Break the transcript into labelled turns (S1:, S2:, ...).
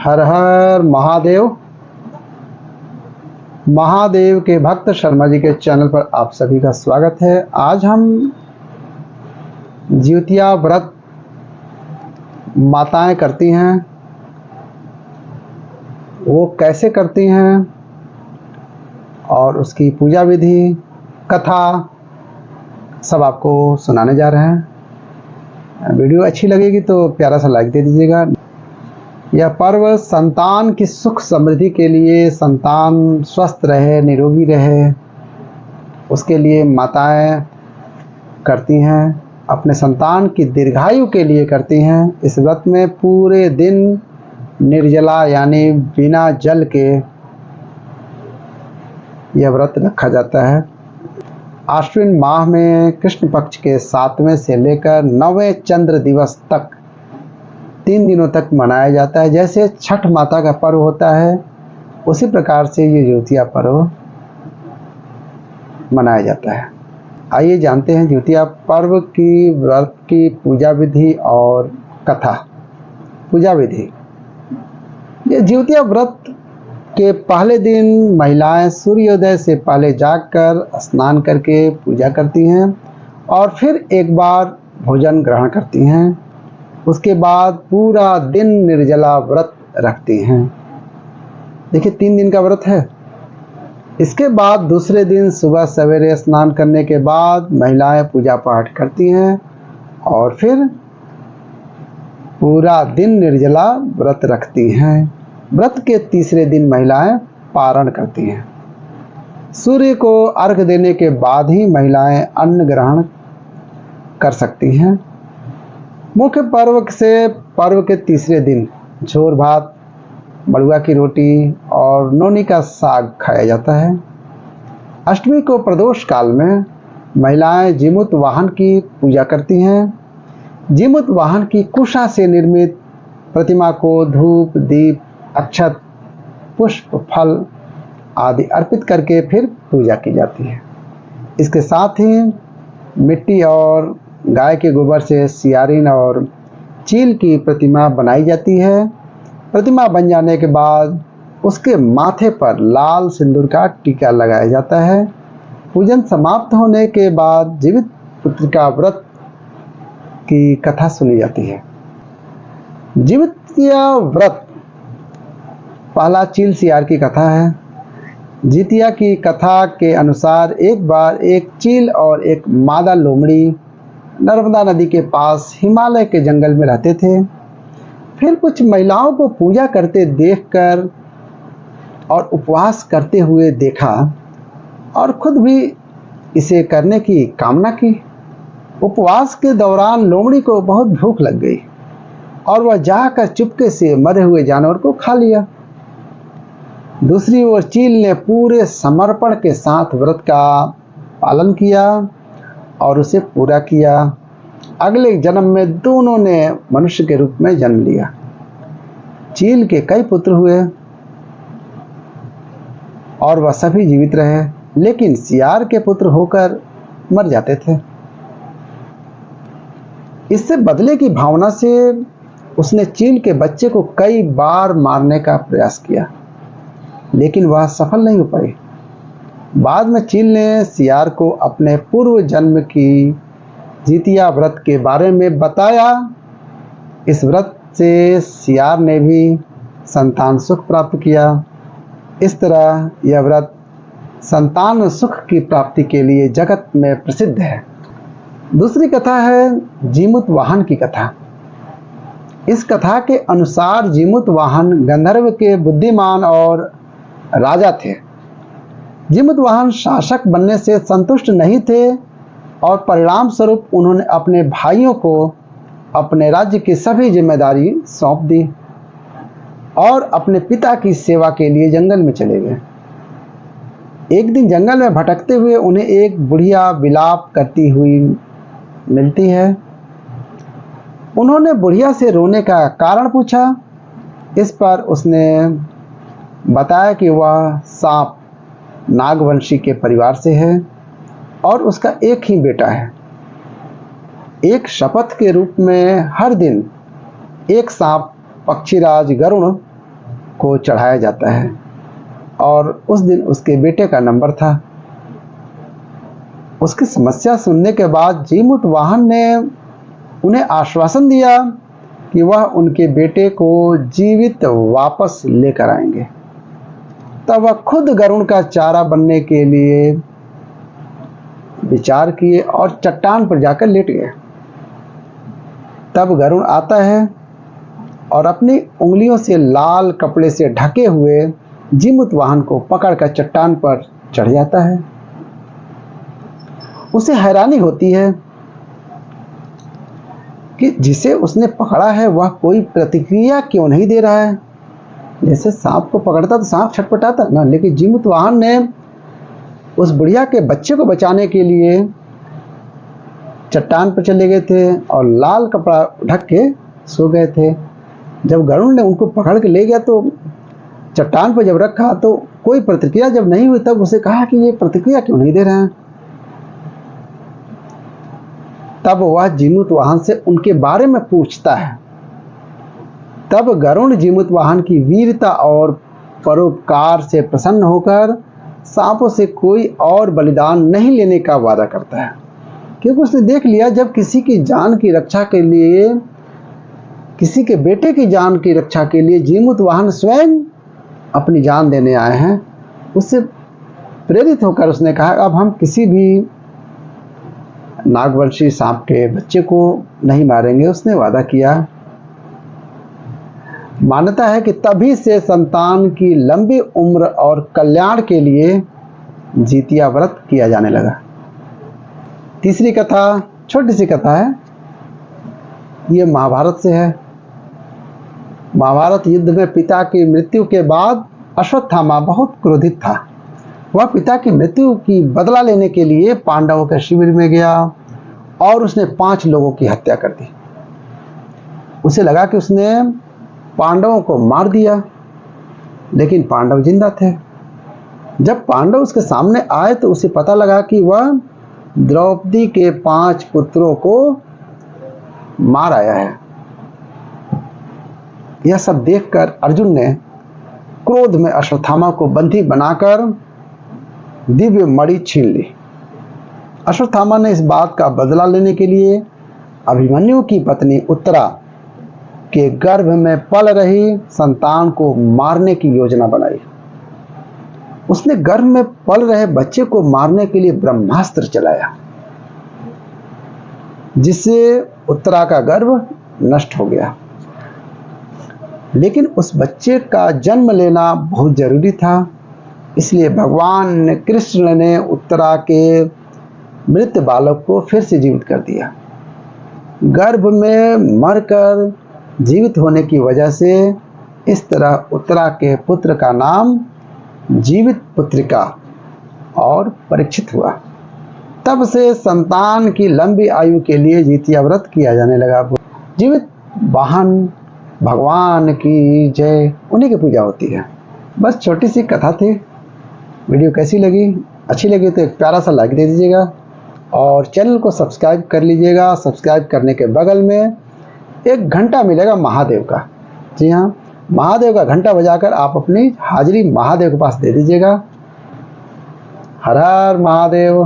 S1: हर हर महादेव। महादेव के भक्त शर्मा जी के चैनल पर आप सभी का स्वागत है। आज हम ज्योतिया व्रत माताएं करती हैं, वो कैसे करती हैं और उसकी पूजा विधि, कथा सब आपको सुनाने जा रहे हैं। वीडियो अच्छी लगेगी तो प्यारा सा लाइक दे दीजिएगा। यह पर्व संतान की सुख समृद्धि के लिए, संतान स्वस्थ रहे, निरोगी रहे, उसके लिए माताएं करती हैं। अपने संतान की दीर्घायु के लिए करती हैं। इस व्रत में पूरे दिन निर्जला यानी बिना जल के यह व्रत रखा जाता है। आश्विन माह में कृष्ण पक्ष के 7वें से लेकर 9वें चंद्र दिवस तक 3 दिनों तक मनाया जाता है। जैसे छठ माता का पर्व होता है उसी प्रकार से ये ज्योतिया पर्व मनाया जाता है। आइए जानते हैं ज्योतिया पर्व की व्रत की पूजा विधि और कथा। पूजा विधि, ये ज्योतिया व्रत के पहले दिन महिलाएं सूर्योदय से पहले जागकर स्नान करके पूजा करती हैं और फिर एक बार भोजन ग्रहण करती हैं। उसके बाद पूरा दिन निर्जला व्रत रखती हैं। देखिए 3 दिन का व्रत है। इसके बाद दूसरे दिन सुबह सवेरे स्नान करने के बाद महिलाएं पूजा पाठ करती हैं और फिर पूरा दिन निर्जला व्रत रखती हैं। व्रत के तीसरे दिन महिलाएं पारण करती हैं। सूर्य को अर्घ देने के बाद ही महिलाएं अन्न ग्रहण कर सकती हैं। मुख्य पर्व के तीसरे दिन झोर भात, मड़ुआ की रोटी और नौनी का साग खाया जाता है। अष्टमी को प्रदोष काल में महिलाएं जीमूत वाहन की पूजा करती हैं। जीमूत वाहन की कुशा से निर्मित प्रतिमा को धूप, दीप, अक्षत, पुष्प, फल आदि अर्पित करके फिर पूजा की जाती है। इसके साथ ही मिट्टी और गाय के गोबर से सियारिन और चील की प्रतिमा बनाई जाती है। प्रतिमा बन जाने के बाद उसके माथे पर लाल सिंदूर का टीका लगाया जाता है। पूजन समाप्त होने के बाद जीवित पुत्र का व्रत की कथा सुनी जाती है। ज्योतिया व्रत पहला चील सियार की कथा है। ज्योतिया की कथा के अनुसार एक बार एक चील और एक मादा लोमड़ी नर्मदा नदी के पास हिमालय के जंगल में रहते थे। फिर कुछ महिलाओं को पूजा करते देखकर और उपवास करते हुए देखा और खुद भी इसे करने की कामना की। उपवास के दौरान लोमड़ी को बहुत भूख लग गई और वह जाकर चुपके से मरे हुए जानवर को खा लिया। दूसरी ओर चील ने पूरे समर्पण के साथ व्रत का पालन किया और उसे पूरा किया। अगले जन्म में दोनों ने मनुष्य के रूप में जन्म लिया। चील के कई पुत्र हुए और वह सभी जीवित रहे, लेकिन सियार के पुत्र होकर मर जाते थे। इससे बदले की भावना से उसने चील के बच्चे को कई बार मारने का प्रयास किया, लेकिन वह सफल नहीं हो पाई। बाद में चील ने सियार को अपने पूर्व जन्म की ज्योतिया व्रत के बारे में बताया। इस व्रत से सियार ने भी संतान सुख प्राप्त किया। इस तरह यह व्रत संतान सुख की प्राप्ति के लिए जगत में प्रसिद्ध है। दूसरी कथा है जीमूत वाहन की कथा। इस कथा के अनुसार जीमूत वाहन गंधर्व के बुद्धिमान और राजा थे। जीमूत वाहन शासक बनने से संतुष्ट नहीं थे और परिणाम स्वरूप उन्होंने अपने भाइयों को अपने राज्य की सभी जिम्मेदारी सौंप दी और अपने पिता की सेवा के लिए जंगल में चले गए। एक दिन जंगल में भटकते हुए उन्हें एक बुढ़िया विलाप करती हुई मिलती है। उन्होंने बुढ़िया से रोने का कारण पूछा। इस पर उसने बताया कि वह सांप नागवंशी के परिवार से है और उसका एक ही बेटा है। एक शपथ के रूप में हर दिन एक सांप पक्षीराज गरुण को चढ़ाया जाता है और उस दिन उसके बेटे का नंबर था। उसकी समस्या सुनने के बाद जीमूत वाहन ने उन्हें आश्वासन दिया कि वह उनके बेटे को जीवित वापस लेकर आएंगे। तब वह खुद गरुड़ का चारा बनने के लिए विचार किए और चट्टान पर जाकर लेट गए। तब गरुड़ आता है और अपनी उंगलियों से लाल कपड़े से ढके हुए जीमूत वाहन को पकड़कर चट्टान पर चढ़ जाता है। उसे हैरानी होती है कि जिसे उसने पकड़ा है वह कोई प्रतिक्रिया क्यों नहीं दे रहा है। जैसे सांप को पकड़ता तो सांप छटपटाता ना, लेकिन जीमूत वाहन ने उस बुढ़िया के बच्चे को बचाने के लिए चट्टान पर चले गए थे और लाल कपड़ा ढक के सो गए थे। जब गरुड़ ने उनको पकड़ के ले गया तो चट्टान पर जब रखा तो कोई प्रतिक्रिया जब नहीं हुई, तब उसे कहा कि ये प्रतिक्रिया क्यों नहीं दे रहे हैं। तब वह जीमूत वाहन से उनके बारे में पूछता है। तब गरुड़ जीमूत वाहन की वीरता और परोपकार से प्रसन्न होकर सांपों से कोई और बलिदान नहीं लेने का वादा करता है, क्योंकि उसने देख लिया जब किसी की जान की रक्षा के लिए, किसी के बेटे की जान की रक्षा के लिए जीमूत वाहन स्वयं अपनी जान देने आए हैं, उससे प्रेरित होकर उसने कहा अब हम किसी भी नागवंशी सांप के बच्चे को नहीं मारेंगे। उसने वादा किया। मान्यता है कि तभी से संतान की लंबी उम्र और कल्याण के लिए जीतिया व्रत किया जाने लगा। तीसरी कथा छोटी सी कथा है, ये महाभारत से है। महाभारत युद्ध में पिता की मृत्यु के बाद अश्वत्थामा बहुत क्रोधित था। वह पिता की मृत्यु की बदला लेने के लिए पांडवों के शिविर में गया और उसने 5 लोगों की हत्या कर दी। उसे लगा कि उसने पांडवों को मार दिया, लेकिन पांडव जिंदा थे। जब पांडव उसके सामने आए तो उसे पता लगा कि वह द्रौपदी के 5 पुत्रों को मार आया है। यह सब देखकर अर्जुन ने क्रोध में अश्वत्थामा को बंदी बनाकर दिव्य मणि छीन ली। अश्वत्थामा ने इस बात का बदला लेने के लिए अभिमन्यु की पत्नी उत्तरा के गर्भ में पल रही संतान को मारने की योजना बनाई। उसने गर्भ में पल रहे बच्चे को मारने के लिए ब्रह्मास्त्र चलाया, जिससे उत्तरा का गर्भ नष्ट हो गया। लेकिन उस बच्चे का जन्म लेना बहुत जरूरी था, इसलिए भगवान कृष्ण ने उत्तरा के मृत बालक को फिर से जीवित कर दिया। गर्भ में मरकर जीवित होने की वजह से इस तरह उत्तरा के पुत्र का नाम जीवित पुत्रिका और परीक्षित हुआ। तब से संतान की लंबी आयु के लिए जीतिया व्रत किया जाने लगा। जीवित वाहन भगवान की जय, उन्हीं की पूजा होती है। बस छोटी सी कथा थी। वीडियो कैसी लगी? अच्छी लगी तो एक प्यारा सा लाइक दे दीजिएगा और चैनल को सब्सक्राइब कर लीजिएगा। सब्सक्राइब करने के बगल में एक घंटा मिलेगा महादेव का। जी हाँ, महादेव का घंटा बजाकर आप अपनी हाजिरी महादेव के पास दे दीजिएगा। हर हर महादेव।